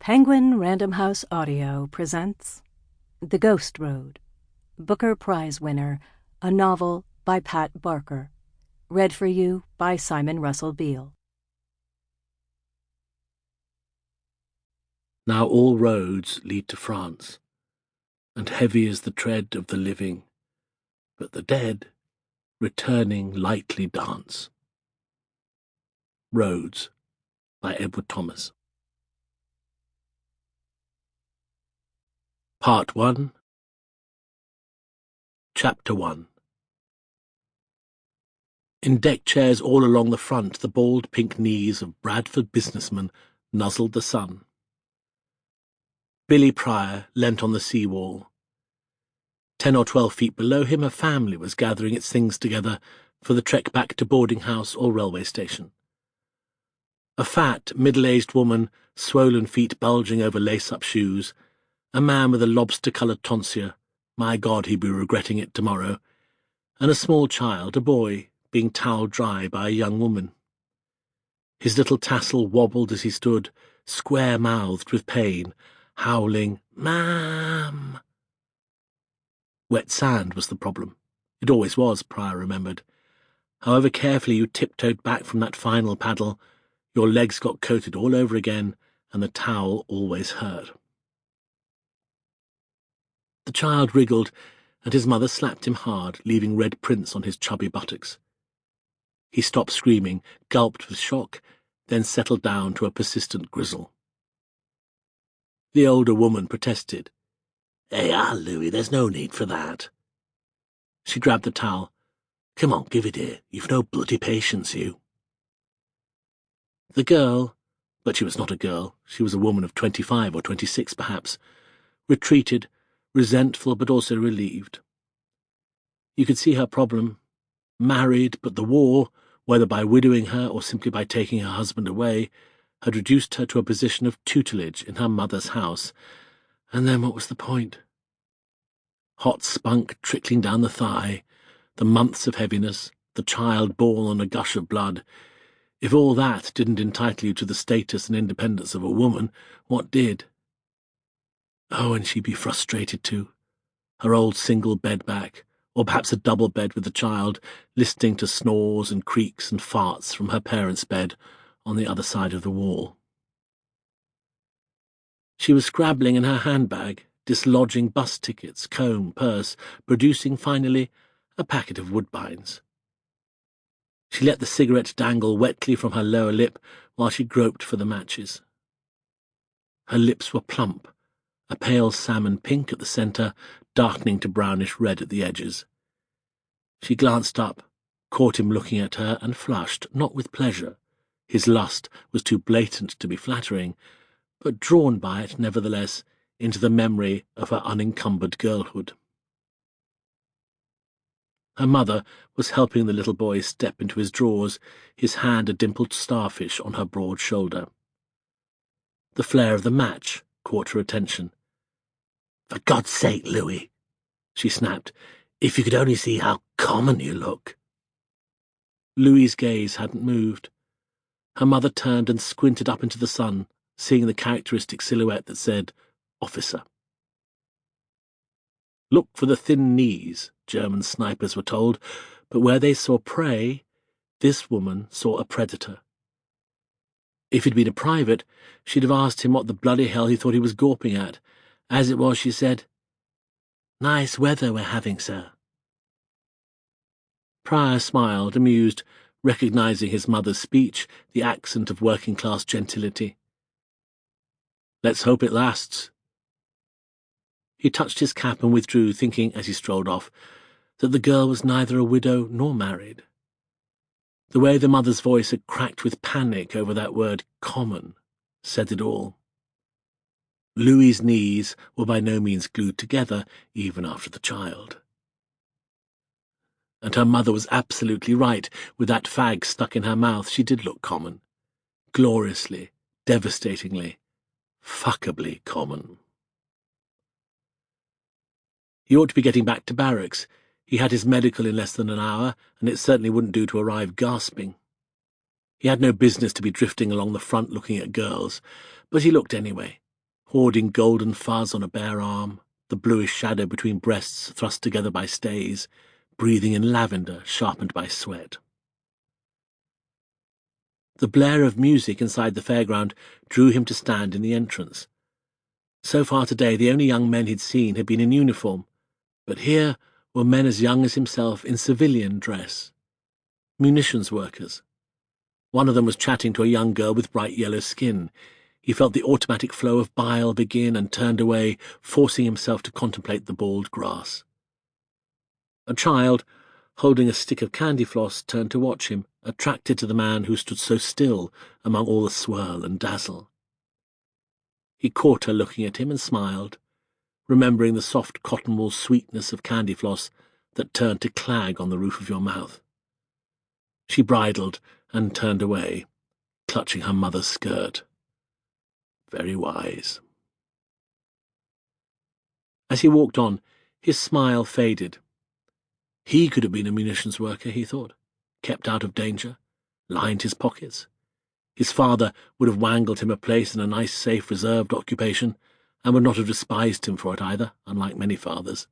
Penguin Random House Audio presents The Ghost Road, Booker Prize winner, a novel by Pat Barker, read for you by Simon Russell Beale. Now all roads lead to France, and heavy is the tread of the living, but the dead, returning lightly dance. Roads, by Edward Thomas. Part 1, Chapter 1. In deck chairs all along the front, the bald pink knees of Bradford businessmen nuzzled the sun. Billy Pryor leant on the sea wall. 10 or 12 feet below him, a family was gathering its things together for the trek back to boarding house or railway station. A fat, middle-aged woman, swollen feet bulging over lace-up shoes, a man with a lobster-coloured tonsure, my God, he'd be regretting it tomorrow, and a small child, a boy, being towelled dry by a young woman. His little tassel wobbled as he stood, square-mouthed with pain, howling, "Ma'am!" Wet sand was the problem. It always was, Pryor remembered. However carefully you tiptoed back from that final paddle, your legs got coated all over again, and the towel always hurt. The child wriggled, and his mother slapped him hard, leaving red prints on his chubby buttocks. He stopped screaming, gulped with shock, then settled down to a persistent grizzle. The older woman protested. "Hey, Louis, there's no need for that." She grabbed the towel. "Come on, give it here. You've no bloody patience, you." The girl, but she was not a girl, she was a woman of 25 or 26 perhaps, retreated, resentful but also relieved. You could see her problem. Married, but the war, whether by widowing her or simply by taking her husband away, had reduced her to a position of tutelage in her mother's house. And then what was the point? Hot spunk trickling down the thigh, the months of heaviness, the child born on a gush of blood. If all that didn't entitle you to the status and independence of a woman, what did? Oh, and she'd be frustrated too. Her old single bed back, or perhaps a double bed with the child, listening to snores and creaks and farts from her parents' bed on the other side of the wall. She was scrabbling in her handbag, dislodging bus tickets, comb, purse, producing, finally, a packet of Woodbines. She let the cigarette dangle wetly from her lower lip while she groped for the matches. Her lips were plump, a pale salmon pink at the centre, darkening to brownish red at the edges. She glanced up, caught him looking at her, and flushed, not with pleasure. His lust was too blatant to be flattering, but drawn by it, nevertheless, into the memory of her unencumbered girlhood. Her mother was helping the little boy step into his drawers, his hand a dimpled starfish on her broad shoulder. The flare of the match caught her attention. "For God's sake, Louis," she snapped, "if you could only see how common you look." Louis's gaze hadn't moved. Her mother turned and squinted up into the sun, seeing the characteristic silhouette that said, "Officer." Look for the thin knees, German snipers were told, but where they saw prey, this woman saw a predator. If he'd been a private, she'd have asked him what the bloody hell he thought he was gawping at. As it was, she said, "Nice weather we're having, sir." Pryor smiled, amused, recognizing his mother's speech, the accent of working-class gentility. "Let's hope it lasts." He touched his cap and withdrew, thinking, as he strolled off, that the girl was neither a widow nor married. The way the mother's voice had cracked with panic over that word common said it all. Louis's knees were by no means glued together, even after the child. And her mother was absolutely right. With that fag stuck in her mouth, she did look common. Gloriously, devastatingly, fuckably common. He ought to be getting back to barracks. He had his medical in less than an hour, and it certainly wouldn't do to arrive gasping. He had no business to be drifting along the front looking at girls, but he looked anyway, hoarding golden fuzz on a bare arm, the bluish shadow between breasts thrust together by stays, breathing in lavender sharpened by sweat. The blare of music inside the fairground drew him to stand in the entrance. So far today, the only young men he'd seen had been in uniform, but here were men as young as himself in civilian dress. Munitions workers. One of them was chatting to a young girl with bright yellow skin. He felt the automatic flow of bile begin and turned away, forcing himself to contemplate the bald grass. A child, holding a stick of candy floss, turned to watch him, attracted to the man who stood so still among all the swirl and dazzle. He caught her looking at him and smiled, remembering the soft cotton-wool sweetness of candy floss that turned to clag on the roof of your mouth. She bridled and turned away, clutching her mother's skirt. Very wise. As he walked on, his smile faded. He could have been a munitions worker, he thought, kept out of danger, lined his pockets. His father would have wangled him a place in a nice, safe, reserved occupation, and would not have despised him for it either, unlike many fathers.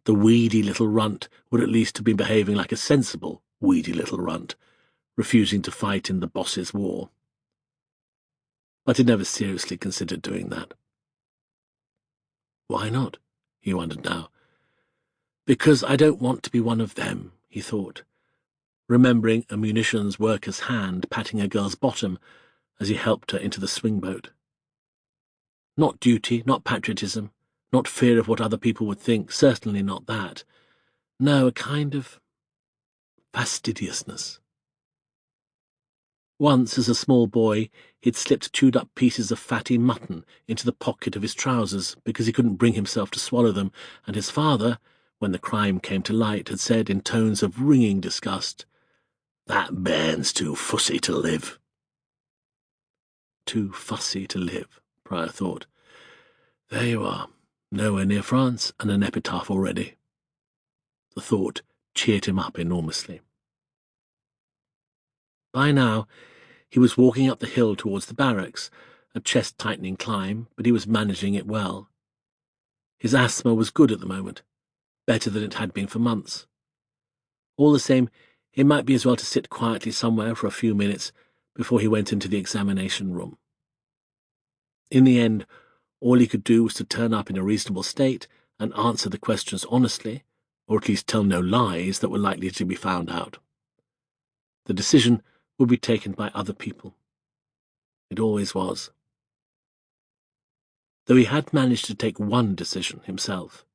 The weedy little runt would at least have been behaving like a sensible, weedy little runt, refusing to fight in the boss's war. But he'd never seriously considered doing that. Why not? He wondered now. Because I don't want to be one of them, he thought, remembering a munitions worker's hand patting a girl's bottom as he helped her into the swing-boat. Not duty, not patriotism, not fear of what other people would think, certainly not that. No, a kind of fastidiousness. Once, as a small boy, he'd slipped chewed-up pieces of fatty mutton into the pocket of his trousers because he couldn't bring himself to swallow them, and his father, when the crime came to light, had said in tones of ringing disgust, "That bairn's too fussy to live." Too fussy to live, Prior thought. There you are, nowhere near France, and an epitaph already. The thought cheered him up enormously. By now, he was walking up the hill towards the barracks, a chest-tightening climb, but he was managing it well. His asthma was good at the moment, better than it had been for months. All the same, it might be as well to sit quietly somewhere for a few minutes before he went into the examination room. In the end, all he could do was to turn up in a reasonable state and answer the questions honestly, or at least tell no lies that were likely to be found out. The decision would be taken by other people. It always was. Though he had managed to take one decision himself.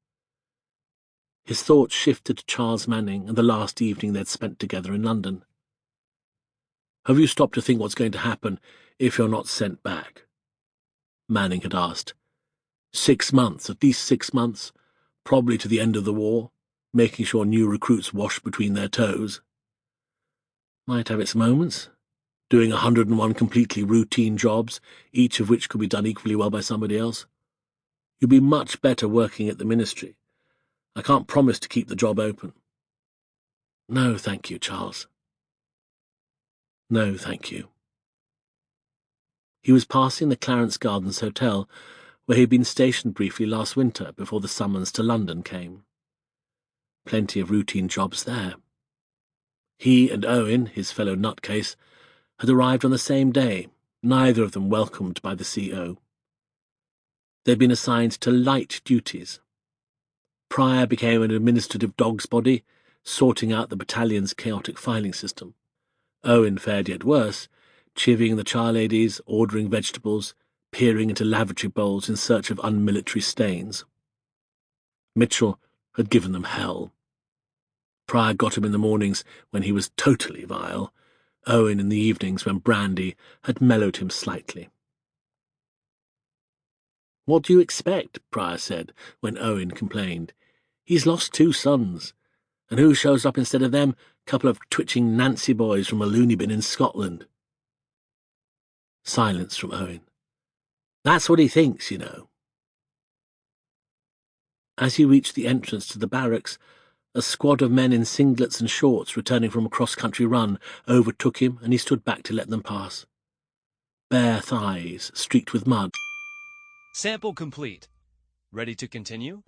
His thoughts shifted to Charles Manning and the last evening they'd spent together in London. "Have you stopped to think what's going to happen if you're not sent back?" Manning had asked. 6 months, at least 6 months, probably to the end of the war, making sure new recruits wash between their toes. Might have its moments, doing 101 completely routine jobs, each of which could be done equally well by somebody else. You'd be much better working at the ministry. I can't promise to keep the job open. No, thank you, Charles. No, thank you. He was passing the Clarence Gardens Hotel, where he had been stationed briefly last winter before the summons to London came. Plenty of routine jobs there. He and Owen, his fellow nutcase, had arrived on the same day, neither of them welcomed by the CO. They'd been assigned to light duties. Prior became an administrative dog's body, sorting out the battalion's chaotic filing system. Owen fared yet worse, chivying the charladies, ordering vegetables, peering into lavatory bowls in search of unmilitary stains. Mitchell had given them hell. Prior got him in the mornings when he was totally vile, Owen in the evenings when brandy had mellowed him slightly. "What do you expect?" Prior said when Owen complained. "He's lost 2 sons, and who shows up instead of them? Couple of twitching Nancy boys from a loony bin in Scotland." Silence from Owen. "That's what he thinks, you know." As he reached the entrance to the barracks, a squad of men in singlets and shorts returning from a cross-country run overtook him, and he stood back to let them pass. Bare thighs, streaked with mud. Sample complete. Ready to continue?